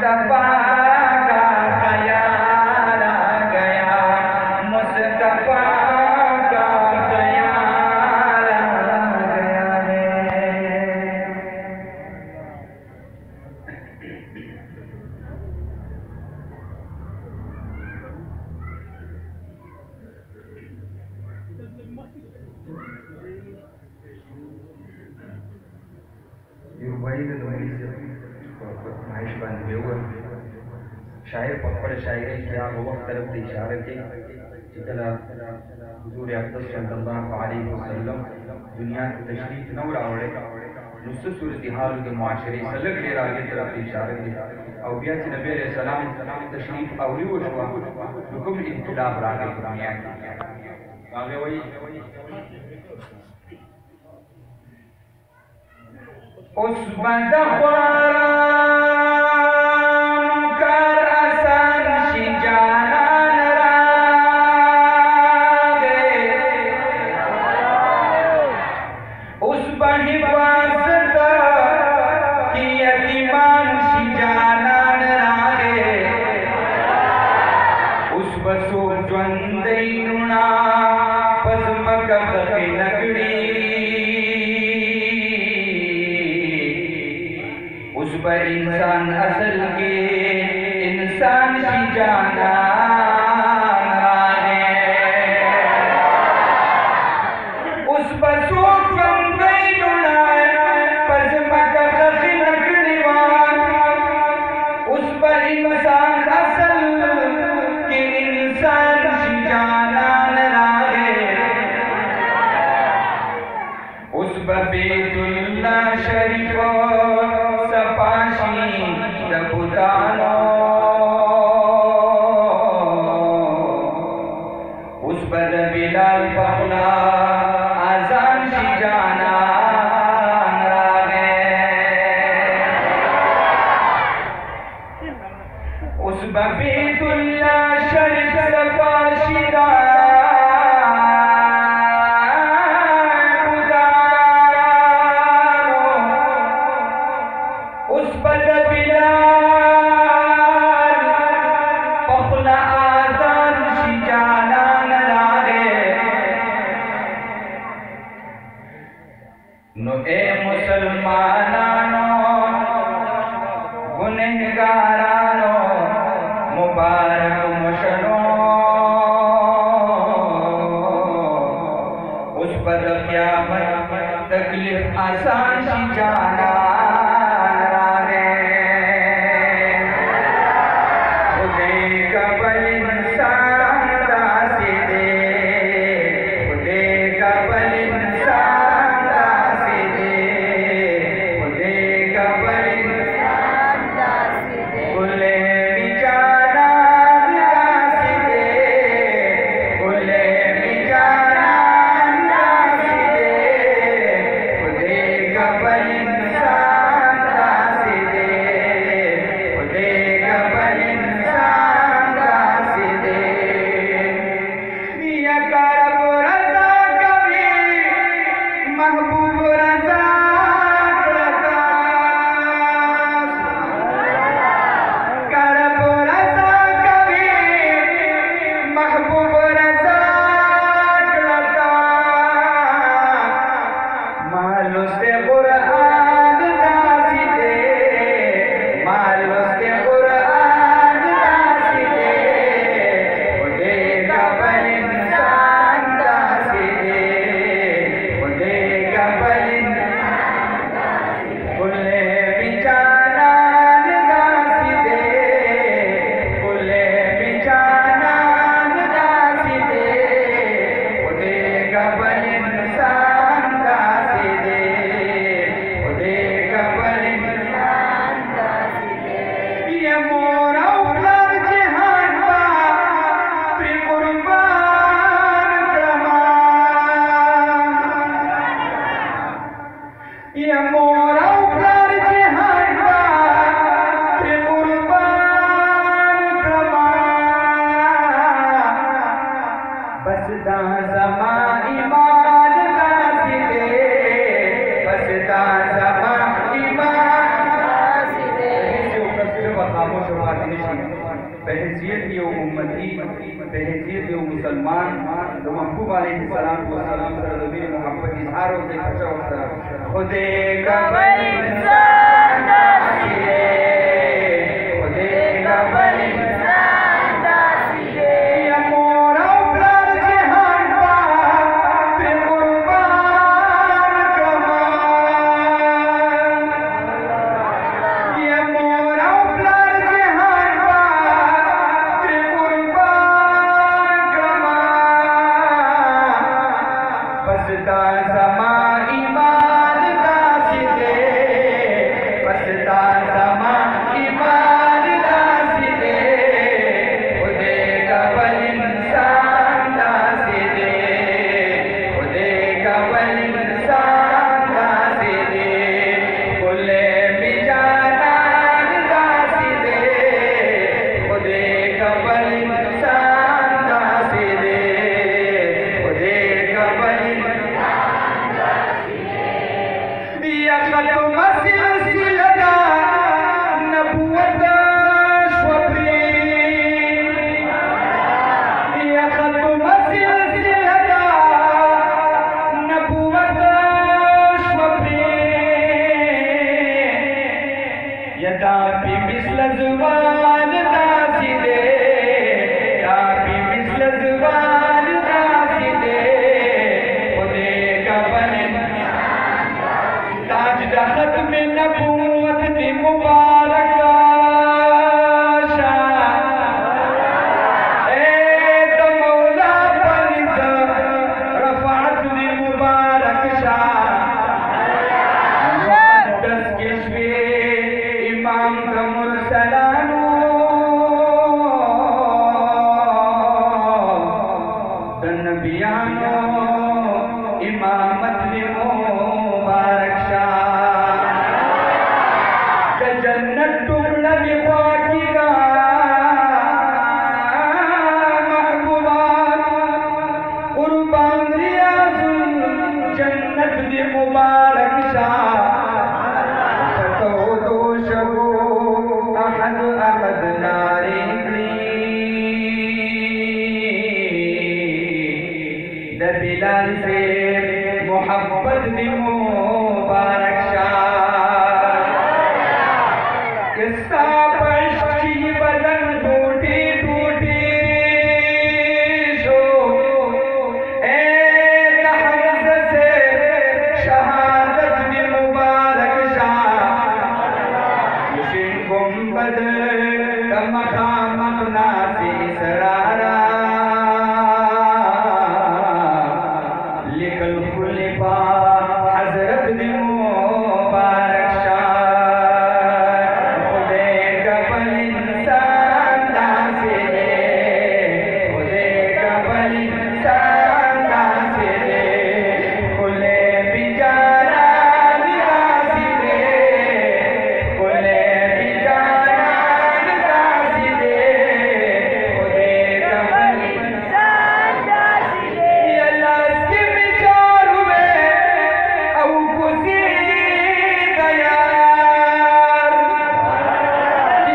मुस्तफा का ख्याल आ गया, मुस्तफा का ख्याल आ गया है। शायर पकड़ शायरी क्या वो वक्त तरफ इशारे के जितना हुजूर अक़दस सल्लल्लाहु अलैहि वसल्लम दुनिया की तशरीफ न उड़ावड़े नुस्स सूरत हाल के मुआशरे सलग ले आगे तरफ इशारे के और बिया नबी अलैहि सलाम तशरीफ औरी वो हुआ हुक्म इनकलाब रागे दुनिया की आगे वही उस बदख्वा इंसान असल के इंसान सी जाना है उस बसो उस पर इंसान असल के इंसान सी जाना है उस बेतुल्ला शरीफ उस पर बिलाल पखला आजान सी जाना है उस बेतुल्ला शरीफ सपाशिदा उस पर नो ए मुसलमानानो गुनहगारानो मुबारक मुशनो उस पर क़यामत तकलीफ आसान सी जाना है खुदे का बल इंसान दासी दे खुदे का बल खामोश उम्मती बहसीत मुसलमान तो महबूब अलैहिस्सलाम सर ज़मीन मोहब्बत इजहार होते खशा होता खुदे का बल इंसान दासिए खुदे का बल इंसान दासिए या मोरा प्यार जहान पा ते कुर्बान कमान या मोरा प्यार जहान पा ते कुर्बान कमान बसता समा ईमान दासिए बसता समा ईमान दासिए खुदे का बल इंसान दासिए खुदे का बल इंसान दासिए खुले बिजानान दासिए खुदे का बल इंसान दासिए खुदे का बल दिया खत्म सिलसिला नबूवत स्वप्री दिया खत्म सिलसिला नबूवत स्वप्री यदा भी मिसल जुबान दासिदे या भी मिसल जुबान दासिदे खुदे का बल ताज दखत में नबूवत दी मुबारक शाह ए तो मौला फरिज़ रफ़अत दी मुबारक शाह मुक़द्दस किश्वे इमाम द मुरसलानो द नबियानो इमामत दी मुबारक शाह जन्नत टुकड़ा की महबूबा कुर्बान रियाजुल जन्नत दी मुबारक शाह तो शबो अहद अहद नारी दिलान से मोहब्बत दी मुबारक किस्सा पश्ची बदन टूटी टूटी शो ए तहफ़्ज़ से शहादत दी मुबारक शाह मुशिन गुंबद मकाम नासी सरारा लिखल खुलिफा हजरत दी मुबारक शाह खुदे का बल इंसान दासिए खुदे का बल इंसान दासिए खुले बिजानान दासिए खुले बिजानान दासिए खुदे का बल इंसान दासिए अल्लाह के विचार हुए औ खुशी तैयार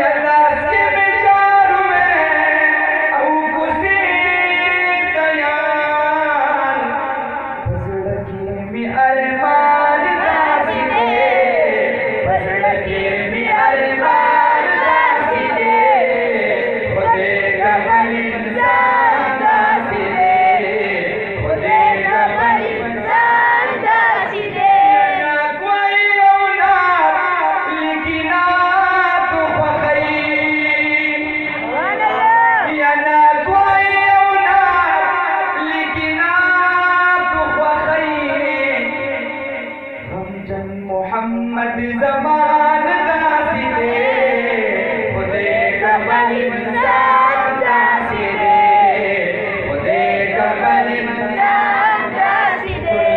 अल्लाह के विचार हुए औ खुशी तैयार फसलकी में अरमान दासिए फसलकी में अरमान दासिए खुदे का बल इंसान दासिए खुदे का बल इंसान दासिए ना कोई औलाद लिखना तो फखई या ना कोई औलाद लिखना तो फखई हमजन मोहम्मद जमान दासिए खुदे का बल इंसान दासिए खुदे का बल इंसान दासिए खुले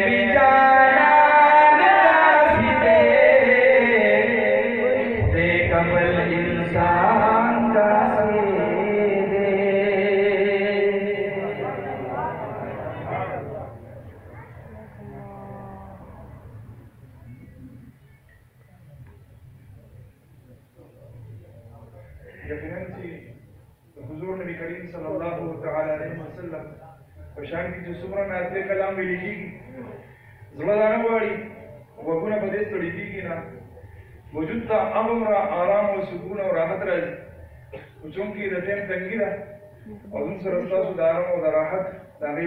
बिजानान दासिए खुदे का बल इंसान दासिए यकीनन सी حضور نبی کریم صلی الله تعالی علیه وسلم په شان کې چې څومره نازل کلام ویل کېږي زړه دا نه غواړي وګونه په دې ستړي کېږي نه وجود ته هغومره آرام او سکون او راحت راځي خو چونکې د ټایم تنګي ده او زموږ سره ستاسو د آرام او د راحت د هغې